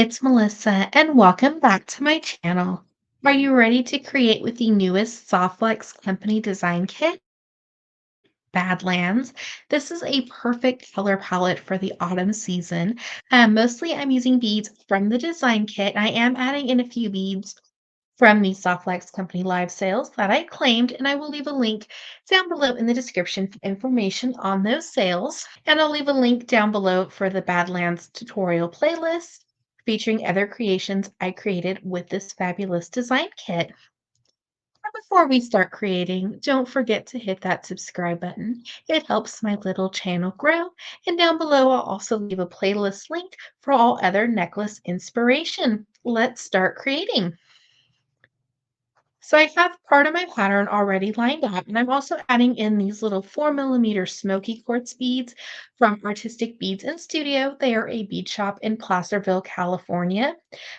It's Melissa, and welcome back to my channel. Are you ready to create with the newest Softflex Company design kit, Badlands? This is a perfect color palette for the autumn season. Mostly I'm using beads from the design kit. I am adding in a few beads from the Softflex Company live sales that I claimed, and I will leave a link down below in the description for information on those sales. And I'll leave a link down below for the Badlands tutorial playlist featuring other creations I created with this fabulous design kit. And before we start creating, don't forget to hit that subscribe button. It helps my little channel grow. And down below, I'll also leave a playlist link for all other necklace inspiration. Let's start creating. So I have part of my pattern already lined up, and I'm also adding in these little 4 millimeter smoky quartz beads from Artistic Beads and Studio. They are a bead shop in Placerville, California.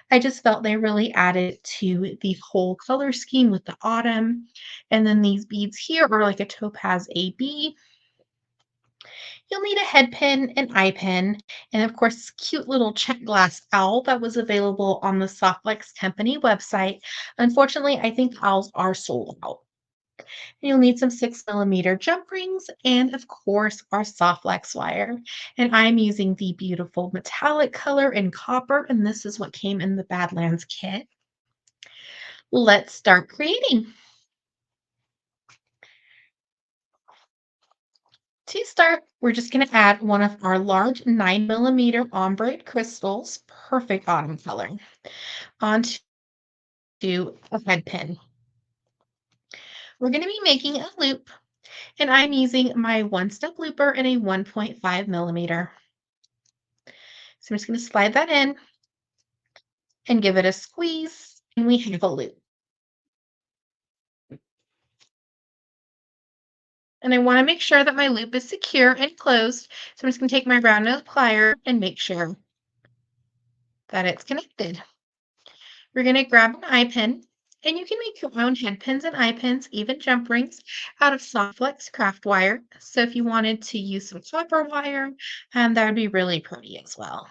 I just felt they really added to the whole color scheme with the autumn. And then these beads here are like a topaz AB. You'll need a head pin, an eye pin, and of course, this cute little check glass owl that was available on the Softlex Company website. Unfortunately, I think owls are sold out. You'll need some 6 millimeter jump rings and, of course, our Softlex wire. And I'm using the beautiful metallic color in copper, and this is what came in the Badlands kit. Let's start creating. To start, we're just going to add one of our large 9 millimeter ombre crystals, perfect autumn color, onto a head pin. We're going to be making a loop, and I'm using my one-step looper in a 1.5 millimeter. So I'm just going to slide that in and give it a squeeze, and we have a loop. And I want to make sure that my loop is secure and closed. So I'm just going to take my round nose plier and make sure that it's connected. We're going to grab an eye pin, and you can make your own head pins and eye pins, even jump rings, out of Softflex craft wire. So if you wanted to use some copper wire, that would be really pretty as well.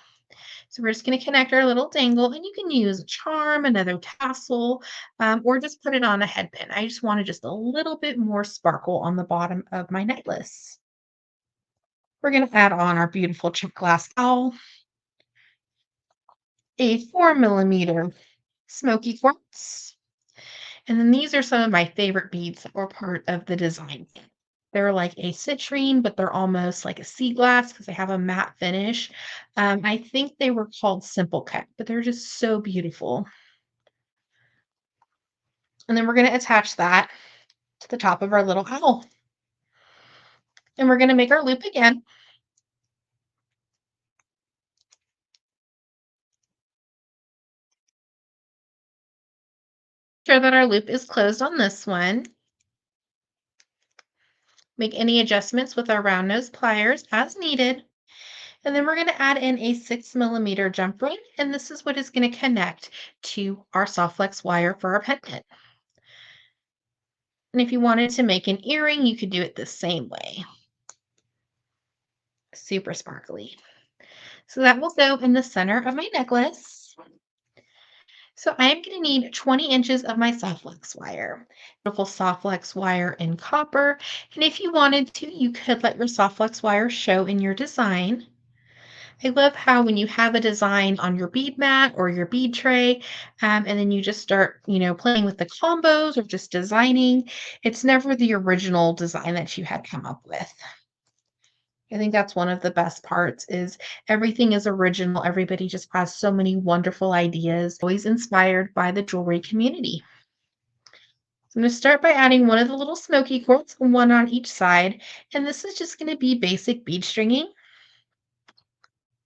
So we're just going to connect our little dangle, and you can use a charm, another tassel, or just put it on a head pin. I just wanted just a little bit more sparkle on the bottom of my necklace. We're going to add on our beautiful chip glass owl, a 4 millimeter smoky quartz, and then these are some of my favorite beads that were part of the design kit. They're like a citrine, but they're almost like a sea glass because they have a matte finish. I think they were called Simple Cut, but they're just so beautiful. And then we're going to attach that to the top of our little owl. And we're going to make our loop again. Sure that our loop is closed on this one. Make any adjustments with our round nose pliers as needed. And then we're going to add in a 6 millimeter jump ring, and this is what is going to connect to our Softflex wire for our pendant. And if you wanted to make an earring, you could do it the same way. Super sparkly. So that will go in the center of my necklace. So I'm going to need 20 inches of my Softflex wire. Beautiful Softflex wire in copper. And if you wanted to, you could let your Softflex wire show in your design. I love how when you have a design on your bead mat or your bead tray, and then you just start, playing with the combos or just designing, it's never the original design that you had come up with. I think that's one of the best parts is everything is original. Everybody just has so many wonderful ideas, always inspired by the jewelry community. So I'm going to start by adding one of the little smoky quartz, one on each side, and this is just going to be basic bead stringing.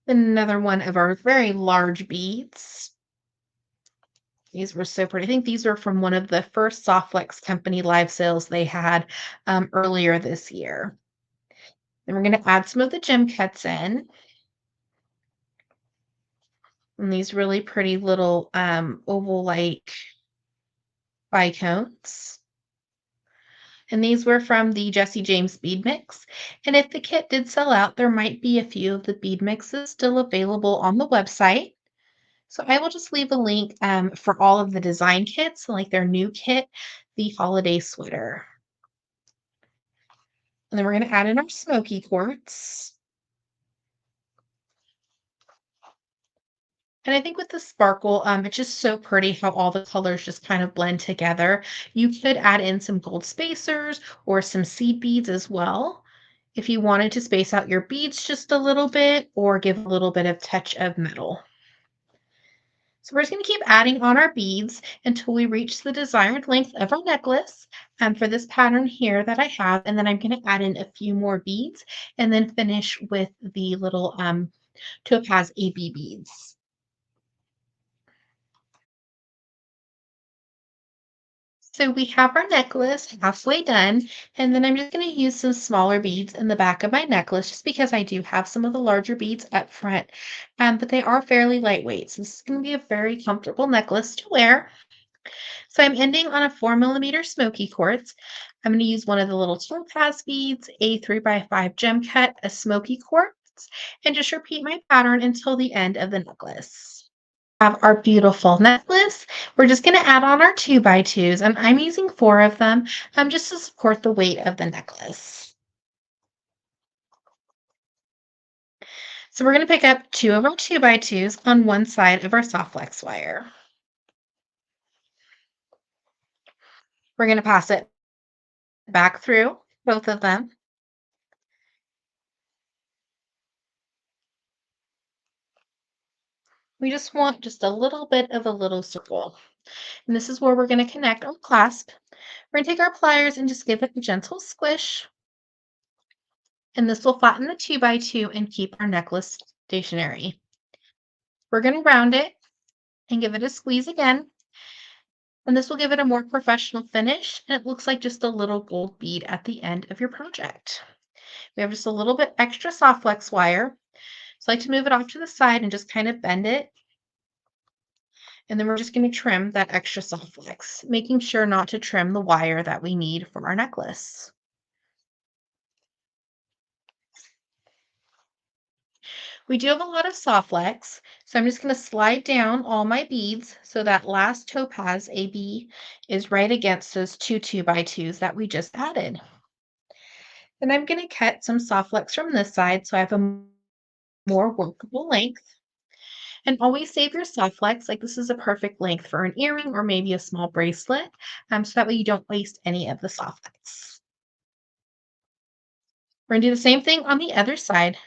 Another one of our very large beads. These were so pretty. I think these were from one of the first Softflex Company live sales they had earlier this year. Then we're going to add some of the gem cuts in. And these really pretty little oval-like bicones. And these were from the Jesse James bead mix. And if the kit did sell out, there might be a few of the bead mixes still available on the website. So I will just leave a link for all of the design kits, like their new kit, the holiday sweater. And then we're going to add in our smoky quartz. And I think with the sparkle, it's just so pretty how all the colors just kind of blend together. You could add in some gold spacers or some seed beads as well if you wanted to space out your beads just a little bit or give a little bit of touch of metal. So we're just going to keep adding on our beads until we reach the desired length of our necklace for this pattern here that I have. And then I'm going to add in a few more beads and then finish with the little topaz AB beads. So we have our necklace halfway done, and then I'm just going to use some smaller beads in the back of my necklace just because I do have some of the larger beads up front, but they are fairly lightweight. So this is going to be a very comfortable necklace to wear. So I'm ending on a 4 millimeter smoky quartz. I'm going to use one of the little topaz beads, a 3x5 gem cut, a smoky quartz, and just repeat my pattern until the end of the necklace. Have our beautiful necklace. We're just going to add on our 2x2s, and I'm using 4 of them just to support the weight of the necklace. So we're going to pick up 2 of our 2x2s on one side of our soft flex wire. We're going to pass it back through both of them. We just want just a little bit of a little circle. And this is where we're going to connect our clasp. We're going to take our pliers and just give it a gentle squish. And this will flatten the 2x2 and keep our necklace stationary. We're going to round it and give it a squeeze again. And this will give it a more professional finish. And it looks like just a little gold bead at the end of your project. We have just a little bit extra soft flex wire. So I like to move it off to the side and just kind of bend it. And then we're just going to trim that extra soft flex, making sure not to trim the wire that we need for our necklace. We do have a lot of soft flex, so I'm just going to slide down all my beads so that last topaz AB is right against those 2 2x2s that we just added. Then I'm going to cut some soft flex from this side so I have a more workable length. And always save your soft flex, like this is a perfect length for an earring or maybe a small bracelet, so that way you don't waste any of the soft flex. We're going to do the same thing on the other side.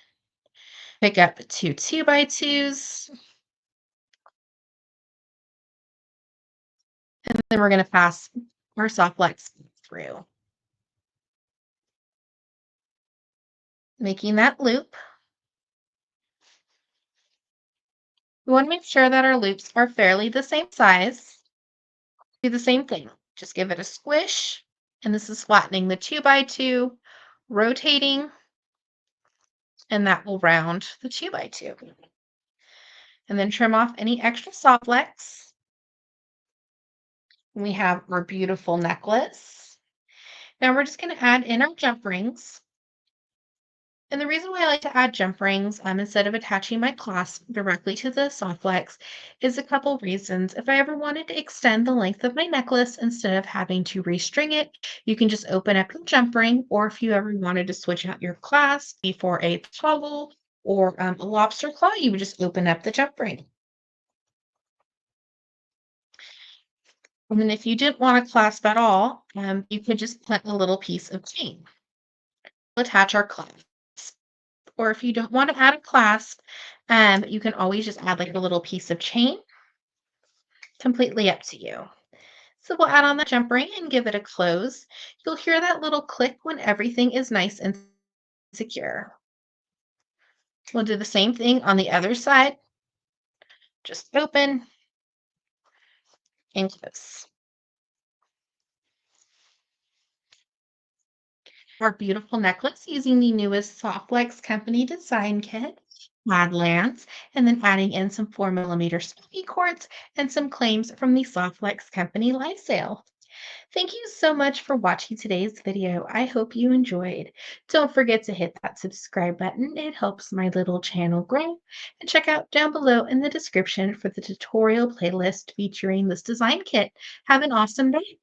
Pick up 2 2x2s, and then we're going to pass our soft flex through, making that loop. We want to make sure that our loops are fairly the same size. Do the same thing. Just give it a squish, and this is flattening the 2x2, rotating, and that will round the 2x2. And then trim off any extra soft flex. We have our beautiful necklace. Now we're just going to add in our jump rings. And the reason why I like to add jump rings instead of attaching my clasp directly to the soft flex is a couple reasons. If I ever wanted to extend the length of my necklace instead of having to restring it, you can just open up your jump ring. Or if you ever wanted to switch out your clasp before a toggle or a lobster claw, you would just open up the jump ring. And then if you didn't want a clasp at all, you could just put a little piece of chain. We'll attach our clasp. Or if you don't want to add a clasp, you can always just add like a little piece of chain. Completely up to you. So we'll add on the jump ring and give it a close. You'll hear that little click when everything is nice and secure. We'll do the same thing on the other side. Just open and close. Our beautiful necklace using the newest Softlex Company design kit, Badlands, and then adding in some 4 millimeter smoky quartz and some claims from the Softlex Company live sale. Thank you so much for watching today's video. I hope you enjoyed. Don't forget to hit that subscribe button. It helps my little channel grow. And check out down below in the description for the tutorial playlist featuring this design kit. Have an awesome day.